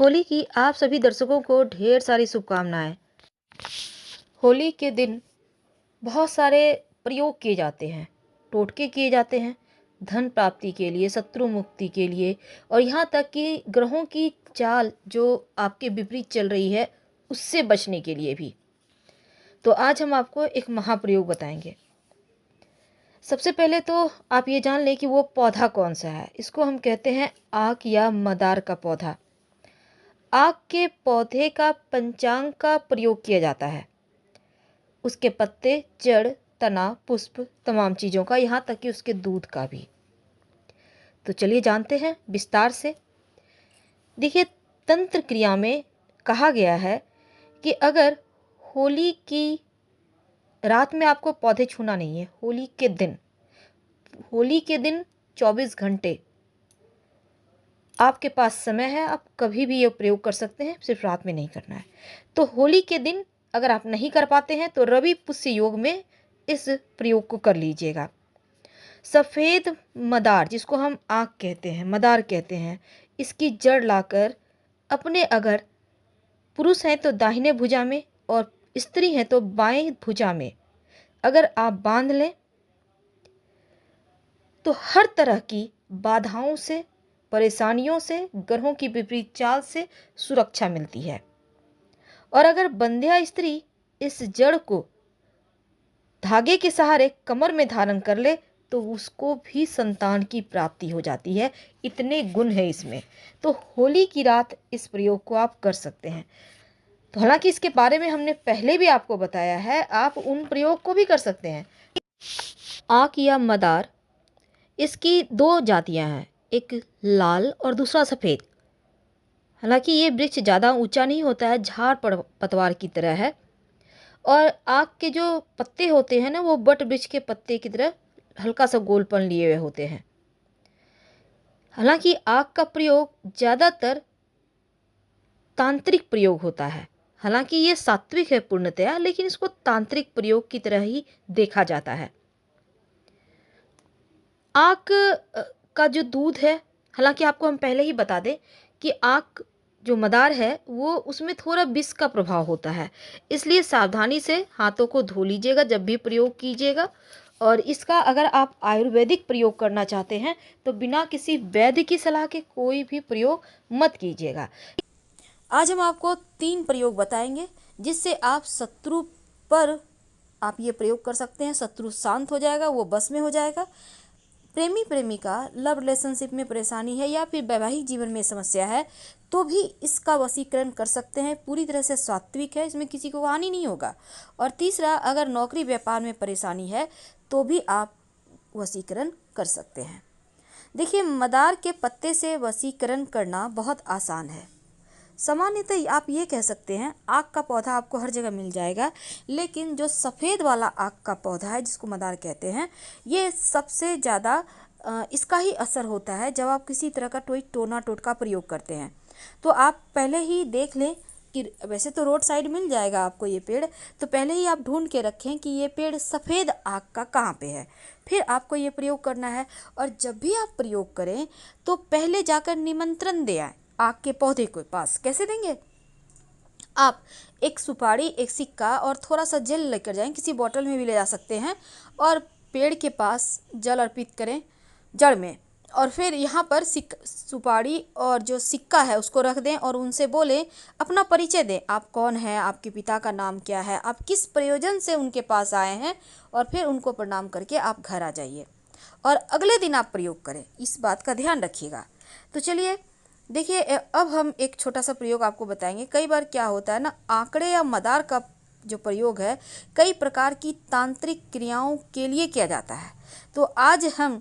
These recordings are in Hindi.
होली की आप सभी दर्शकों को ढेर सारी शुभकामनाएं। होली के दिन बहुत सारे प्रयोग किए जाते हैं, टोटके किए जाते हैं, धन प्राप्ति के लिए, शत्रु मुक्ति के लिए और यहाँ तक कि ग्रहों की चाल जो आपके विपरीत चल रही है उससे बचने के लिए भी। तो आज हम आपको एक महाप्रयोग बताएंगे। सबसे पहले तो आप ये जान लें कि वो पौधा कौन सा है। इसको हम कहते हैं आक या मदार का पौधा। आक के पौधे का पंचांग का प्रयोग किया जाता है। उसके पत्ते, जड़, तना, पुष्प, तमाम चीज़ों का, यहाँ तक कि उसके दूध का भी। तो चलिए जानते हैं विस्तार से। देखिए, तंत्र क्रिया में कहा गया है कि अगर होली की रात में आपको पौधे छूना नहीं है, होली के दिन 24 घंटे आपके पास समय है, आप कभी भी ये प्रयोग कर सकते हैं, सिर्फ रात में नहीं करना है। तो होली के दिन अगर आप नहीं कर पाते हैं तो रवि पुष्य योग में इस प्रयोग को कर लीजिएगा। सफ़ेद मदार, जिसको हम आँख कहते हैं, मदार कहते हैं, इसकी जड़ लाकर अपने, अगर पुरुष हैं तो दाहिने भुजा में और स्त्री हैं तो बाएं भुजा में अगर आप बांध लें तो हर तरह की बाधाओं से, परेशानियों से, ग्रहों की विपरीत चाल से सुरक्षा मिलती है। और अगर बंध्या स्त्री इस जड़ को धागे के सहारे कमर में धारण कर ले तो उसको भी संतान की प्राप्ति हो जाती है। इतने गुण है इसमें। तो होली की रात इस प्रयोग को आप कर सकते हैं। तो हालांकि इसके बारे में हमने पहले भी आपको बताया है, आप उन प्रयोग को भी कर सकते हैं। आक या मदार, इसकी दो जातियां हैं, एक लाल और दूसरा सफ़ेद। हालांकि ये वृक्ष ज़्यादा ऊंचा नहीं होता है, झाड़ पतवार की तरह है। और आक के जो पत्ते होते हैं ना, वो बट वृक्ष के पत्ते की तरह हल्का सा गोलपन लिए हुए होते हैं। हालांकि आक का प्रयोग ज़्यादातर तांत्रिक प्रयोग होता है। हालांकि ये सात्विक है पूर्णतया, लेकिन इसको तांत्रिक प्रयोग की तरह ही देखा जाता है। आक का जो दूध है, हालांकि आपको हम पहले ही बता दें कि आक जो मदार है वो उसमें थोड़ा विष का प्रभाव होता है, इसलिए सावधानी से हाथों को धो लीजिएगा जब भी प्रयोग कीजिएगा। और इसका अगर आप आयुर्वेदिक प्रयोग करना चाहते हैं तो बिना किसी वैद्य की सलाह के कोई भी प्रयोग मत कीजिएगा। आज हम आपको 3 प्रयोग बताएंगे जिससे आप शत्रु पर आप ये प्रयोग कर सकते हैं। शत्रु शांत हो जाएगा, वो बस में हो जाएगा। प्रेमी प्रेमिका लव रिलेशनशिप में परेशानी है या फिर वैवाहिक जीवन में समस्या है तो भी इसका वशीकरण कर सकते हैं। पूरी तरह से सात्विक है, इसमें किसी को हानि नहीं होगा। और तीसरा, अगर नौकरी व्यापार में परेशानी है तो भी आप वशीकरण कर सकते हैं। देखिए, मदार के पत्ते से वशीकरण करना बहुत आसान है। सामान्यतः आप ये कह सकते हैं आक का पौधा आपको हर जगह मिल जाएगा, लेकिन जो सफ़ेद वाला आक का पौधा है जिसको मदार कहते हैं, ये सबसे ज़्यादा इसका ही असर होता है जब आप किसी तरह का कोई टोना टोटका प्रयोग करते हैं। तो आप पहले ही देख लें कि वैसे तो रोड साइड मिल जाएगा आपको ये पेड़, तो पहले ही आप ढूंढ के रखें कि ये पेड़ सफ़ेद आक का कहाँ पे है, फिर आपको ये प्रयोग करना है। और जब भी आप प्रयोग करें तो पहले जाकर निमंत्रण दे आए आक के पौधे के पास। कैसे देंगे? आप एक सुपारी, एक सिक्का और थोड़ा सा जल लेकर जाएं, किसी बोतल में भी ले जा सकते हैं, और पेड़ के पास जल अर्पित करें जड़ में। और फिर यहाँ पर सुपारी और जो सिक्का है उसको रख दें और उनसे बोलें, अपना परिचय दें, आप कौन हैं, आपके पिता का नाम क्या है, आप किस प्रयोजन से उनके पास आए हैं, और फिर उनको प्रणाम करके आप घर आ जाइए। और अगले दिन आप प्रयोग करें, इस बात का ध्यान रखिएगा। तो चलिए देखिए, अब हम एक छोटा सा प्रयोग आपको बताएंगे। कई बार क्या होता है ना, आंकड़े या मदार का जो प्रयोग है कई प्रकार की तांत्रिक क्रियाओं के लिए किया जाता है। तो आज हम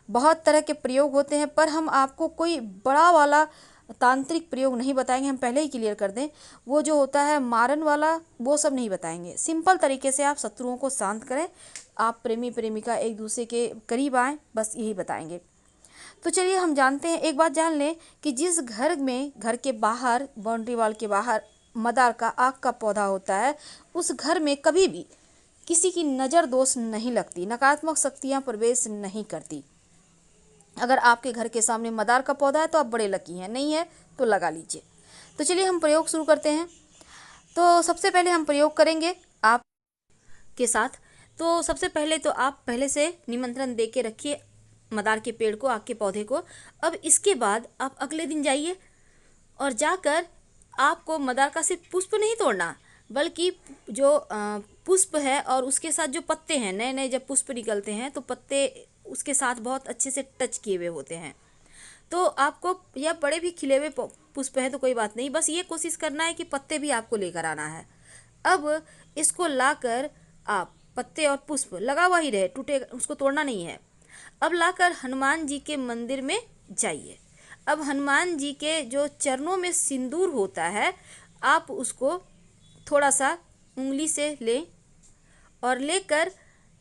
बहुत तरह के प्रयोग होते हैं, पर हम आपको कोई बड़ा वाला तांत्रिक प्रयोग नहीं बताएंगे। हम पहले ही क्लियर कर दें, वो जो होता है मारन वाला, वो सब नहीं बताएंगे। सिंपल तरीके से आप शत्रुओं को शांत करें, आप प्रेमी प्रेमिका एक दूसरे के करीब आएँ, बस यही बताएंगे। तो चलिए हम जानते हैं, एक बात जान लें कि जिस घर में, घर के बाहर, बाउंड्री वॉल के बाहर मदार का आक का पौधा होता है, उस घर में कभी भी किसी की नज़र दोष नहीं लगती, नकारात्मक शक्तियाँ प्रवेश नहीं करती। अगर आपके घर के सामने मदार का पौधा है तो आप बड़े लकी हैं, नहीं है तो लगा लीजिए। तो चलिए हम प्रयोग शुरू करते हैं। तो सबसे पहले हम प्रयोग करेंगे आप के साथ। तो सबसे पहले तो आप पहले से निमंत्रण दे के रखिए मदार के पेड़ को, आग के पौधे को। अब इसके बाद आप अगले दिन जाइए और जाकर आपको मदार का सिर्फ पुष्प नहीं तोड़ना, बल्कि जो पुष्प है और उसके साथ जो पत्ते हैं, नए नए जब पुष्प निकलते हैं तो पत्ते उसके साथ बहुत अच्छे से टच किए हुए होते हैं। तो आपको, या बड़े भी खिले हुए पुष्प है तो कोई बात नहीं, बस ये कोशिश करना है कि पत्ते भी आपको लेकर आना है। अब इसको लाकर आप, पत्ते और पुष्प लगा हुआ ही रहे, टूटे, उसको तोड़ना नहीं है। अब लाकर हनुमान जी के मंदिर में जाइए। अब हनुमान जी के जो चरणों में सिंदूर होता है, आप उसको थोड़ा सा उंगली से लें और लेकर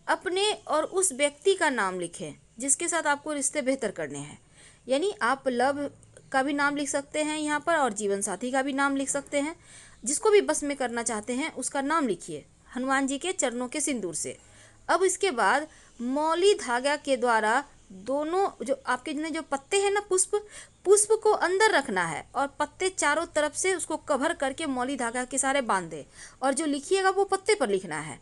अपने और उस व्यक्ति का नाम लिखें जिसके साथ आपको रिश्ते बेहतर करने हैं। यानी आप लव का भी नाम लिख सकते हैं यहाँ पर और जीवन साथी का भी नाम लिख सकते हैं। जिसको भी बस में करना चाहते हैं उसका नाम लिखिए हनुमान जी के चरणों के सिंदूर से। अब इसके बाद मौली धागा के द्वारा दोनों जो आपके जो पत्ते हैं ना, पुष्प को अंदर रखना है और पत्ते चारों तरफ से उसको कवर करके मौली धागा के सारे बांध दें और जो लिखिएगा वो पत्ते पर लिखना है।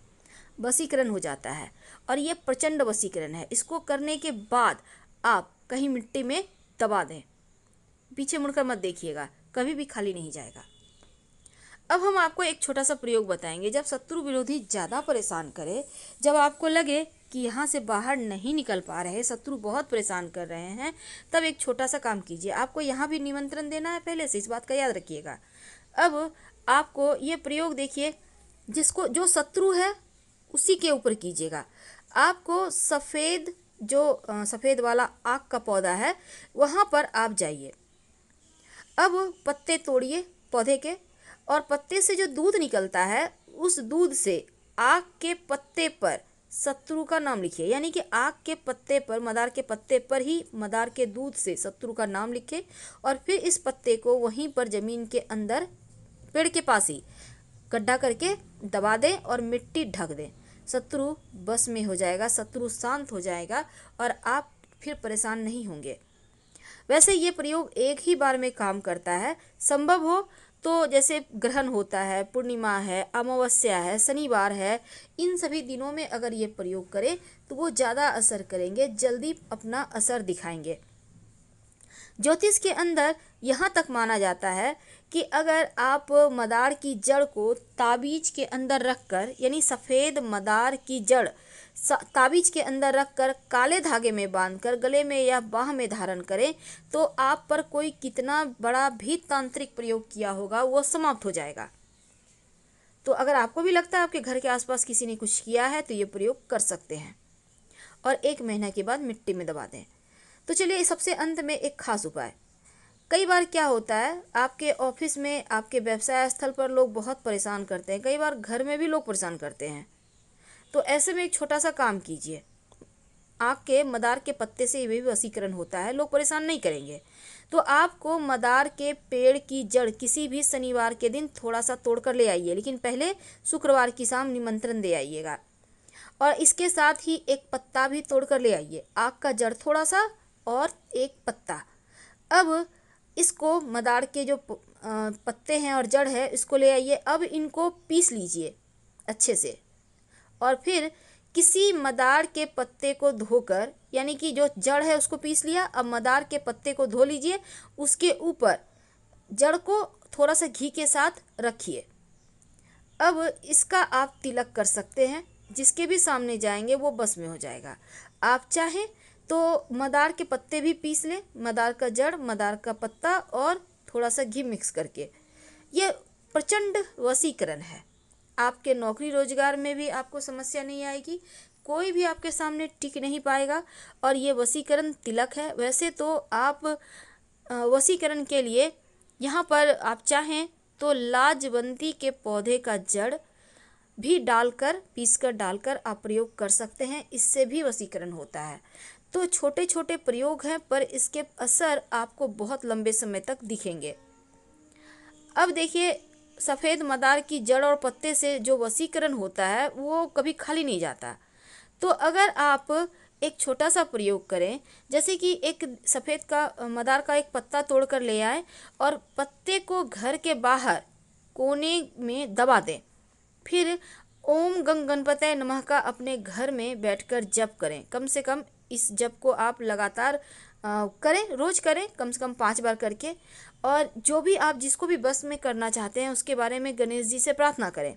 वशीकरण हो जाता है और ये प्रचंड वशीकरण है। इसको करने के बाद आप कहीं मिट्टी में दबा दें, पीछे मुड़कर मत देखिएगा, कभी भी खाली नहीं जाएगा। अब हम आपको एक छोटा सा प्रयोग बताएंगे। जब शत्रु विरोधी ज़्यादा परेशान करे, जब आपको लगे कि यहाँ से बाहर नहीं निकल पा रहे, शत्रु बहुत परेशान कर रहे हैं, तब एक छोटा सा काम कीजिए। आपको यहाँ भी निमंत्रण देना है पहले से, इस बात का याद रखिएगा। अब आपको ये प्रयोग देखिए, जिसको जो शत्रु है उसी के ऊपर कीजिएगा। आपको सफ़ेद, जो सफ़ेद वाला आग का पौधा है वहाँ पर आप जाइए। अब पत्ते तोड़िए पौधे के और पत्ते से जो दूध निकलता है उस दूध से आग के पत्ते पर शत्रु का नाम लिखिए। यानी कि आग के पत्ते पर, मदार के पत्ते पर ही मदार के दूध से शत्रु का नाम लिखें और फिर इस पत्ते को वहीं पर ज़मीन के अंदर पेड़ के पास ही गड्ढा करके दबा दें और मिट्टी ढक दें। शत्रु बस में हो जाएगा, शत्रु शांत हो जाएगा और आप फिर परेशान नहीं होंगे। वैसे ये प्रयोग एक ही बार में काम करता है। संभव हो तो जैसे ग्रहण होता है, पूर्णिमा है, अमावस्या है, शनिवार है, इन सभी दिनों में अगर ये प्रयोग करें तो वो ज़्यादा असर करेंगे, जल्दी अपना असर दिखाएंगे। ज्योतिष के अंदर यहाँ तक माना जाता है कि अगर आप मदार की जड़ को ताबीज के अंदर रखकर, यानी सफ़ेद मदार की जड़ ताबीज के अंदर रखकर काले धागे में बांधकर गले में या बाह में धारण करें तो आप पर कोई कितना बड़ा भी तांत्रिक प्रयोग किया होगा वो समाप्त हो जाएगा। तो अगर आपको भी लगता है आपके घर के आसपास किसी ने कुछ किया है तो ये प्रयोग कर सकते हैं और 1 महीना के बाद मिट्टी में दबा दें। तो चलिए सबसे अंत में एक खास उपाय। कई बार क्या होता है, आपके ऑफिस में, आपके व्यवसाय स्थल पर लोग बहुत परेशान करते हैं, कई बार घर में भी लोग परेशान करते हैं। तो ऐसे में एक छोटा सा काम कीजिए। आग के मदार के पत्ते से ये भी वशीकरण होता है, लोग परेशान नहीं करेंगे। तो आपको मदार के पेड़ की जड़ किसी भी शनिवार के दिन थोड़ा सा तोड़ कर ले आइए, लेकिन पहले शुक्रवार की शाम निमंत्रण दे आइएगा। और इसके साथ ही एक पत्ता भी तोड़ कर ले आइए, आग का जड़ थोड़ा सा और एक पत्ता। अब इसको मदार के जो पत्ते हैं और जड़ है इसको ले आइए। अब इनको पीस लीजिए अच्छे से और फिर किसी मदार के पत्ते को धोकर, यानी कि जो जड़ है उसको पीस लिया, अब मदार के पत्ते को धो लीजिए, उसके ऊपर जड़ को थोड़ा सा घी के साथ रखिए। अब इसका आप तिलक कर सकते हैं, जिसके भी सामने जाएंगे वो बस में हो जाएगा। आप चाहें तो मदार के पत्ते भी पीस लें, मदार का जड़, मदार का पत्ता और थोड़ा सा घी मिक्स करके। ये प्रचंड वशीकरण है। आपके नौकरी रोजगार में भी आपको समस्या नहीं आएगी, कोई भी आपके सामने टिक नहीं पाएगा और ये वशीकरण तिलक है। वैसे तो आप वशीकरण के लिए यहाँ पर आप चाहें तो लाजवंती के पौधे का जड़ भी डालकर, पीसकर डालकर आप प्रयोग कर सकते हैं, इससे भी वशीकरण होता है। तो छोटे छोटे प्रयोग हैं पर इसके असर आपको बहुत लंबे समय तक दिखेंगे। अब देखिए, सफ़ेद मदार की जड़ और पत्ते से जो वशीकरण होता है वो कभी खाली नहीं जाता। तो अगर आप एक छोटा सा प्रयोग करें, जैसे कि एक सफ़ेद का मदार का एक पत्ता तोड़ कर ले आए और पत्ते को उसको घर के बाहर कोने में दबा दें। फिर ओम गंग गणपतये नमः का अपने घर में बैठकर जप करें। कम से कम इस जप को आप लगातार करें, रोज करें, कम से कम 5 बार करके। और जो भी आप जिसको भी बस में करना चाहते हैं उसके बारे में गणेश जी से प्रार्थना करें।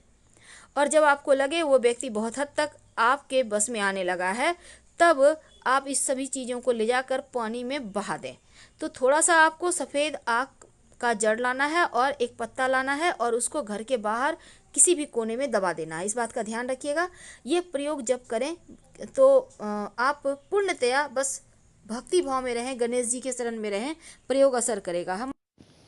और जब आपको लगे वो व्यक्ति बहुत हद तक आपके बस में आने लगा है, तब आप इस सभी चीज़ों को ले जाकर पानी में बहा दें। तो थोड़ा सा आपको सफ़ेद आक का जड़ लाना है और एक पत्ता लाना है और उसको घर के बाहर किसी भी कोने में दबा देना है। इस बात का ध्यान रखिएगा। ये प्रयोग जब करें तो आप पूर्णतया बस भक्ति भाव में रहें, गणेश जी के शरण में रहें, प्रयोग असर करेगा। हम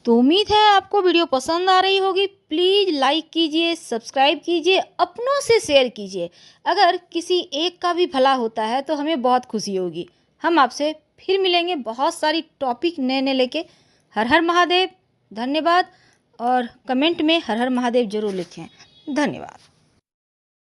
तो उम्मीद है आपको वीडियो पसंद आ रही होगी। प्लीज़ लाइक कीजिए, सब्सक्राइब कीजिए, अपनों से शेयर कीजिए। अगर किसी एक का भी भला होता है तो हमें बहुत खुशी होगी। हम आपसे फिर मिलेंगे बहुत सारी टॉपिक नए नए लेके। हर हर महादेव। धन्यवाद। और कमेंट में हर हर महादेव जरूर लिखें। धन्यवाद।